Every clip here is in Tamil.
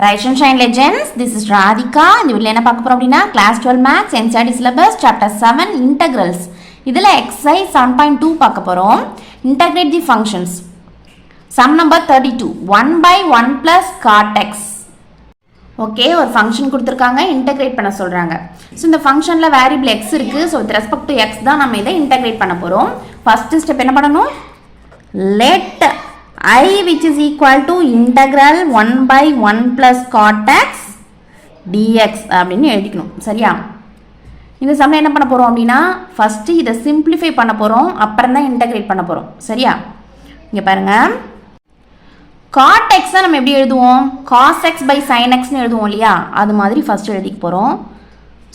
Rise and Shine Legends, this is Radhika. இந்த வீடியோல என்ன பார்க்க போறோம் அப்படினா class 12 maths NCERT syllabus chapter 7 integrals. இதுல exercise 7.2 பார்க்க போறோம். Integrate the functions. Sum number 32. 1 by 1 plus cot x. Okay, ஒரு ஃபங்க்ஷன் கொடுத்துருக்காங்க, இன்டகிரேட் பண்ண சொல்கிறாங்க. ஸோ இந்த ஃபங்க்ஷனில் வேரியபிள் எக்ஸ் இருக்குது. So with respect to X தான் நம்ம இதை இன்டகிரேட் பண்ண போகிறோம். ஃபஸ்ட்டு ஸ்டெப் என்ன பண்ணணும்? Let I which is equal to integral 1 by 1 plus cot x dx அப்படின்னு எழுதிக்கணும். சரியா? இந்த சம்மில் என்ன பண்ண போகிறோம் அப்படின்னா ஃபஸ்ட்டு இதை சிம்பிளிஃபை பண்ண போகிறோம், அப்புறம் தான் இன்டகிரேட் பண்ண போகிறோம். சரியா? இங்கே பாருங்கள், cot x தான் நம்ம எப்படி எழுதுவோம்? cos x by sin xன்னு எழுதுவோம் இல்லையா? அது மாதிரி ஃபஸ்ட்டு எழுதிக்க போகிறோம்.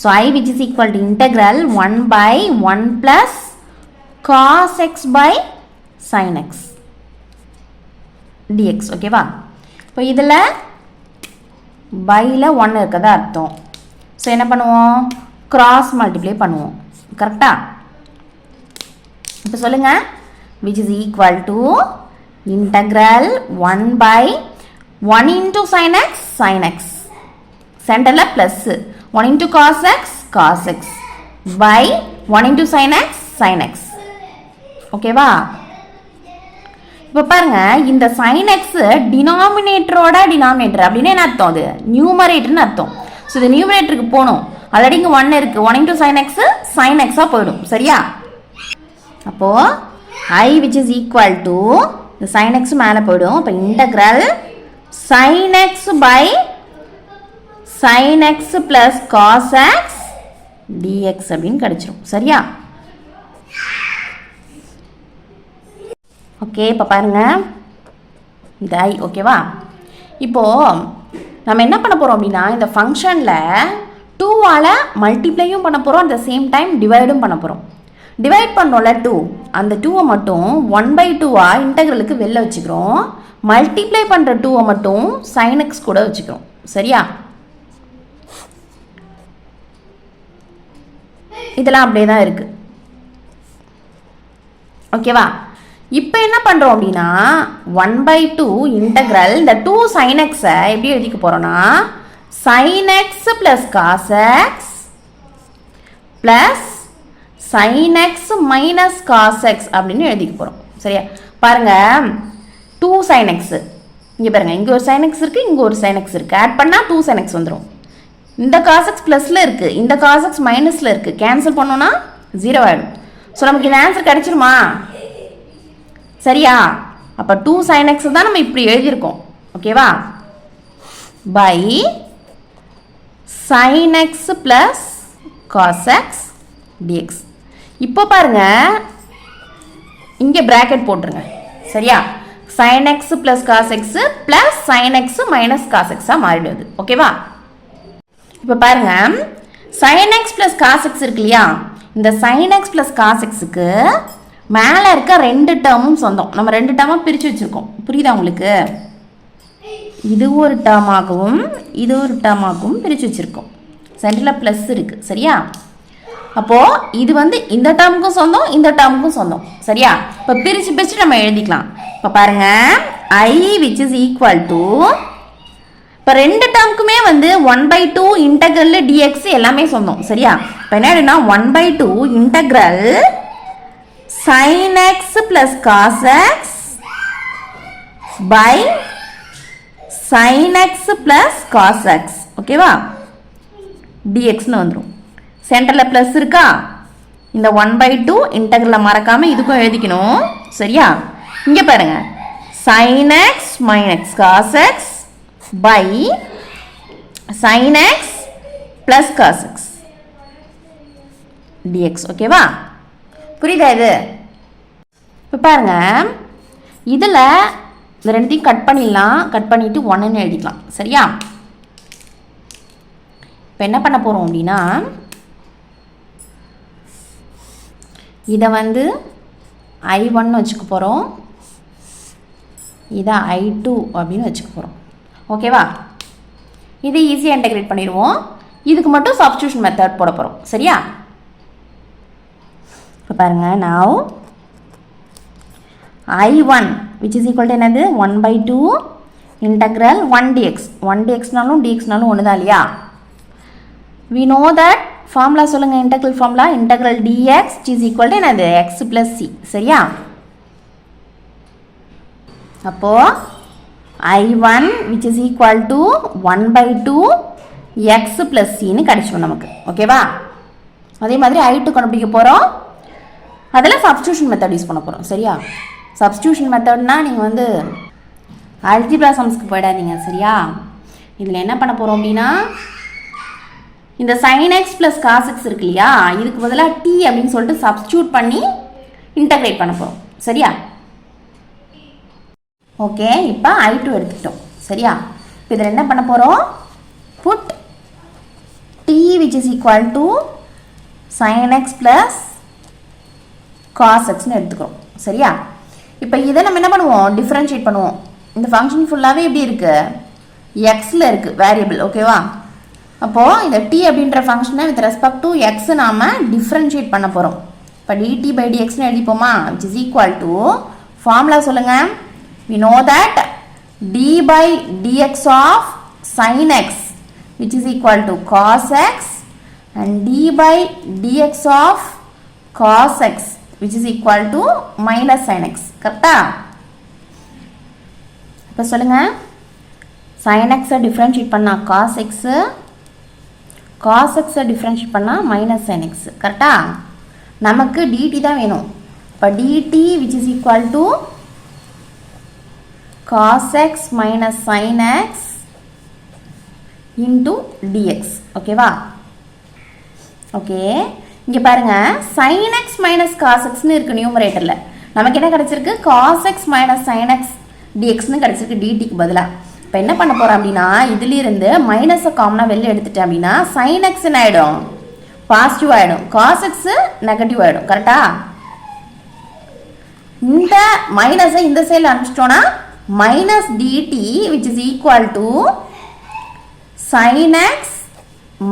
So I which is equal to integral 1 by 1 plus cos x by sin x dx. ஓகேவா? இப்போ இதில் பையில் 1 இருக்கதா அர்த்தம். ஸோ என்ன பண்ணுவோம்? கிராஸ் மல்டிப்ளை பண்ணுவோம். கரெக்டா? இப்போ சொல்லுங்கள், which is equal to integral 1 by 1 into sin x சென்டரில் plus 1 into cos x by 1 into sin x. ஓகேவா? இப்போ பாருங்க, இந்த sin x டினாமினேட்டரோட டினாமினேட்டர் அப்படின்னு என்ன அர்த்தம்? அது நியூமரேட்டர்னு அர்த்தம். ஸோ இது நியூமரேட்டருக்கு போகணும். ஆல்ரெடி இங்கே 1 இருக்குது. 1 into sin x போயிடும். சரியா? அப்போது I which is equal to இந்த sin x மேலே போயிடும். இப்போ integral sin x by sin x plus cos x dx அப்படின்னு கிடைச்சிரும். சரியா? ஓகே, இப்போ பாருங்கள், இது I. ஓகேவா? இப்போது நம்ம என்ன பண்ண போகிறோம் அப்படின்னா இந்த ஃபங்க்ஷனில் 2ஆல் மல்டிப்ளையும் பண்ண போகிறோம், அட் த சேம் டைம் டிவைடும் பண்ண போகிறோம். டிவைட் பண்ணோம்ல 2, அந்த 2வை மட்டும் 1/2 இன்டகிரலுக்கு வெளில வச்சுக்கிறோம். மல்டிப்ளை பண்ணுற 2வை மட்டும் sin x கூட வச்சுக்கிறோம். சரியா? இதெல்லாம் அப்படியே தான் இருக்குது. ஓகேவா? இப்போ என்ன பண்ணுறோம் அப்படின்னா 1/2 இன்டகிரல் இந்த 2 sin x-ஐ எப்படி எழுதிக்க போகிறோன்னா sin x plus cos x plus sin x minus cos x அப்படின்னு எழுதிக்க போகிறோம். சரியா? பாருங்கள், 2 sin x, இங்கே பாருங்கள், இங்கே ஒரு sin x இருக்குது, இங்கே ஒரு sin x இருக்குது. ஆட் பண்ணால் 2 sin x வந்துடும். இந்த cos x ப்ளஸில் இருக்குது, இந்த cos x மைனஸில் இருக்குது. கேன்சல் பண்ணோன்னா 0 ஆகிடும். ஸோ நமக்கு இந்த ஆன்சர் கிடைச்சிருமா? சரியா? அப்போ 2 sin x தான் நம்ம இப்படி எழுதியிருக்கோம். ஓகேவா? By sin x plus cos x dx. இப்போ பாருங்க, இங்கே பிராக்கெட் போட்டுருங்க. சரியா? sin x plus cos x plus sin x minus cos x மாறிடுது. ஓகேவா? இப்போ பாருங்க, sin x plus cos x இருக்கு இல்லையா? இந்த sin x plus cos x-க்கு மேலே இருக்க 2 டேர்மும் சொந்தம். நம்ம 2 டேர்மாக பிரித்து வச்சுருக்கோம். புரியுதா உங்களுக்கு? இது ஒரு டேர்மாகவும் இது ஒரு டேர்மாகவும் பிரித்து வச்சுருக்கோம். சென்டரில் ப்ளஸ் இருக்குது. சரியா? அப்போது இது வந்து இந்த டேர்முக்கும் சொந்தம், இந்த டேர்முக்கும் சொந்தம். சரியா? இப்போ பிரித்து நம்ம எழுதிக்கலாம். இப்போ பாருங்கள், I which is equal to இப்போ 2 டேர்முக்குமே வந்து 1/2 இன்டகிரல் dx எல்லாமே சொந்தம். சரியா? இப்போ என்ன ஆகிடும்னா 1/2 integral sin x plus cos x by sin x plus cos x. ஓகேவா? dxன்னு வந்துடும். சென்டரில் ப்ளஸ் இருக்கா? இந்த 1/2 இன்டகிரலை மறக்காமல் இதுக்கும் எழுதிக்கணும். சரியா? இங்கே பாருங்க, sin x minus cos x by sin x plus cos x dx. ஓகேவா? புரியுதா இது? இப்போ பாருங்க, இதில் இந்த ரெண்டுத்தையும் கட் பண்ணிடலாம். கட் பண்ணிவிட்டு 1ன்னு எழுதிக்கலாம். சரியா? இப்போ என்ன பண்ண போகிறோம் அப்படின்னா இதை வந்து I1 வச்சுக்க போகிறோம், இதை I2 அப்படின்னு வச்சுக்க போகிறோம். ஓகேவா? இதை ஈஸியாக இன்டகிரேட் பண்ணிடுவோம். இதுக்கு மட்டும் சப்ஸ்டியூஷன் மெத்தட் போட போகிறோம். சரியா? இப்போ பாருங்கள், now I1 which is equal to என்னது 1/2 integral 1 dx 1 dxனாலும் dxனாலும் ஒன்று தான் இல்லையா. we know that formula சொல்லுங்க. integral formula integral dx is equal to என்னது x plus c. சரியா? அப்போ I1 which is equal to 1 by 2 x plus c ன்னு கிடைச்சிடும் நமக்கு. ஓகேவா? அதே மாதிரி I2 கண்டுபிடிக்க போகிறோம். அதில் சப்ஸ்டியூஷன் மெத்தட் யூஸ் பண்ண போகிறோம். சரியா? சப்ஸ்டியூஷன் மெத்தட்னா நீங்கள் வந்து அல்ஜிப்ரா சம்ஸ்க்கு போயிடாதீங்க. சரியா? இதில் என்ன பண்ண போகிறோம் அப்படின்னா இந்த sin x plus cos x இருக்கு இல்லையா, இதுக்கு பதிலாக t அப்படின்னு சொல்லிட்டு சப்ஸ்டியூட் பண்ணி இன்டகிரேட் பண்ண போகிறோம். சரியா? ஓகே, இப்போ I2 எடுத்துக்கிட்டோம். சரியா? இப்போ இதில் என்ன பண்ண போகிறோம், put t which is equal to sin x plus cos xன்னு எடுத்துக்கிறோம். சரியா? இப்போ இதை நம்ம என்ன பண்ணுவோம், டிஃப்ரென்ஷியேட் பண்ணுவோம். இந்த ஃபங்க்ஷன் ஃபுல்லாகவே எப்படி இருக்குது, எக்ஸில் இருக்குது வேரியபிள். ஓகேவா? அப்போது இந்த t அப்படின்ற ஃபங்க்ஷனை வித் ரெஸ்பெக்ட் டு x நாம் டிஃப்ரென்ஷியேட் பண்ண போகிறோம். இப்போ dt by dxன்னு எழுதிப்போமா, which is equal to formula சொல்லுங்கள். we know that d by dx of sin x which is equal to cos x and d by dx of cos x which is equal to minus sin x. கரெக்டா? இப்போ சொல்லுங்கள், sin x டிஃப்ரென்ஷியேட் பண்ணால் cos x, cos x differentiate பண்ணால் மைனஸ் sin x. கரெக்டா? நமக்கு dt தான் வேணும். இப்போ dt which is equal to cos x minus sin x into dx. ஓகேவா? ஓகே, இங்கே பாருங்கள், sin x minus cos xன்னு இருக்குது நியூமரேட்டரில். நமக்கு என்ன கிடச்சிருக்கு, cos x minus sin x dxன்னு கிடச்சிருக்கு dtக்கு பதிலாக. இப்போ என்ன பண்ண போகிறோம் அப்படின்னா இதிலிருந்து மைனஸை காமனாக வெளில எடுத்துட்டேன் அப்படின்னா sin x என்ன ஆகிடும், பாசிட்டிவ் ஆகிடும், cos x நெகட்டிவ் ஆகிடும். கரெக்டா? இந்த மைனஸை இந்த சைடில் அனுப்பிச்சிட்டோன்னா minus dt which is equal to sin x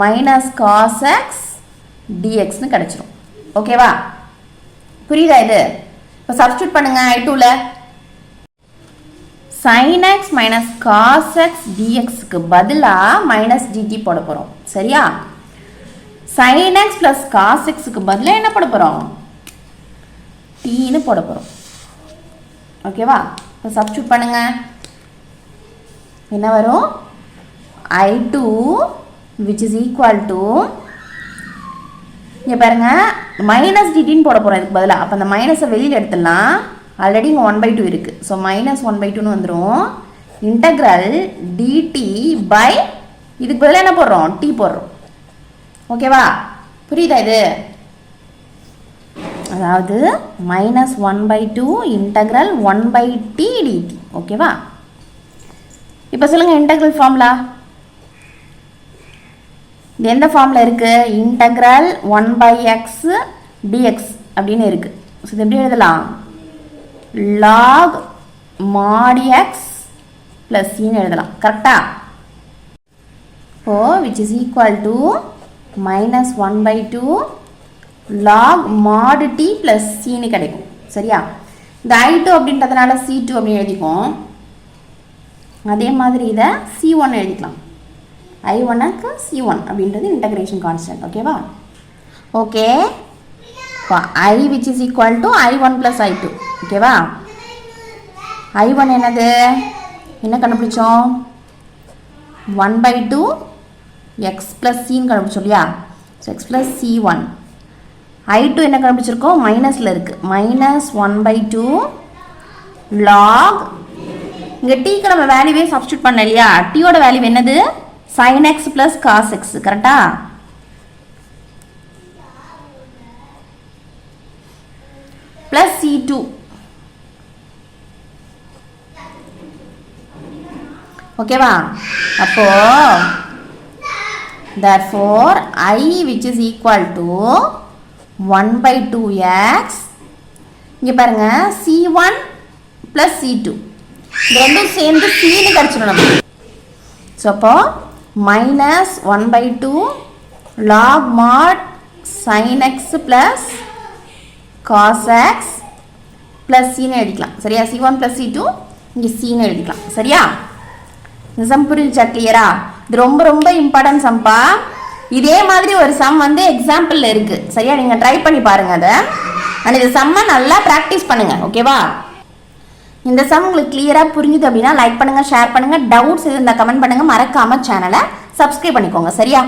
minus cos x dxன்னு கிடச்சிரும். ஓகேவா? புரியுதா இது? இப்போ சப்ஸ்டியூட் பண்ணுங்க I2ல. sin x minus cos x dxக்கு பதிலாக மைனஸ் dt போட போகிறோம். சரியா? sin x plus cos xக்கு பதிலாக என்ன போட போகிறோம், tன்னு போட போகிறோம். ஓகேவா? இப்போ சப்ஸ்டியூட் பண்ணுங்க. என்ன வரும், I2 which is equal to, இங்கே பாருங்கள், மைனஸ் டிடின்னு போட போகிறோம் இதுக்கு பதிலாக. அப்போ அந்த மைனஸை வெளியில் எடுத்துடலாம். ஆல்ரெடி இங்கே 1/2 இருக்குது. ஸோ மைனஸ் 1/2ன்னு வந்துடும். இன்டகிரல் dt பை இதுக்கு பதிலாக என்ன போடுறோம், t போடுறோம். ஓகேவா? புரியுதா இது? அதாவது மைனஸ் 1/2 இன்டகிரல் 1/t dt. ஓகேவா? இப்போ சொல்லுங்கள் இன்டகிரல் ஃபார்முலா. இது எந்த ஃபார்மில் இருக்குது, இன்டகிரல் 1/x dx அப்படின்னு இருக்குது. ஸோ இது எப்படி எழுதலாம், log mod x plus cன்னு எழுதலாம். கரெக்டா? இப்போ which is equal to minus 1/2 log mod t plus cன்னு கிடைக்கும். சரியா? இந்த I2 அப்படின்றதுனால C2 அப்படின்னு எழுதிக்கும். அதே மாதிரி இதை C1 எழுதிக்கலாம். I1க்கு C1 அப்படின்றது இன்டகிரேஷன் கான்ஸ்டன்ட். ஓகேவா? ஓகே, இப்போ I which is equal to I1 plus I2. ஓகேவா? I1 என்னது, என்ன கண்டுபிடிச்சோம், 1/2 x plus cன்னு கண்டுபிடிச்சோம் இல்லையா. So x plus C1. I2 என்ன கண்டுபிடிச்சிருக்கோம், மைனஸில் இருக்குது, மைனஸ் 1/2 லாக், இங்கே டீக்கு நம்ம வேல்யூவே சப்ஸ்டியூட் பண்ணல இல்லையா. டீயோட வேல்யூ என்னது, sin x plus cos x. கரெக்டா? plus C2. ஓகேவா? அப்போ therefore I which is equal to 1/2x, இங்கே பாருங்க C1 plus C2 இது ரெண்டும் சேர்ந்து Cன்னு கிடச்சிடும் நமக்கு. ஸோ அப்போ minus 1/2 log mod sin x plus cos x plus cன்னு எழுதிக்கலாம். சரியா? C1 plus C2 இங்கே Cன்னு எழுதிக்கலாம். சரியா? இந்த சம் புரிஞ்சா கிளியரா? இது ரொம்ப ரொம்ப இம்பார்ட்டன்ட் சம்பா. இதே மாதிரி ஒரு சம் வந்து எக்ஸாம்பிள்ல இருக்கு. சரியா? நீங்க ட்ரை பண்ணி பாருங்க அதை. அண்ட் இந்த சம்மை நல்லா ப்ராக்டிஸ் பண்ணுங்க. ஓகேவா? இந்த சம் உங்களுக்கு கிளியரா புரிஞ்சுது அப்படின்னா லைக் பண்ணுங்க, ஷேர் பண்ணுங்க. டவுட்ஸ் இருந்தால் கமெண்ட் பண்ணுங்க. மறக்காம சேனலை சப்ஸ்கிரைப் பண்ணிக்கோங்க. சரியா?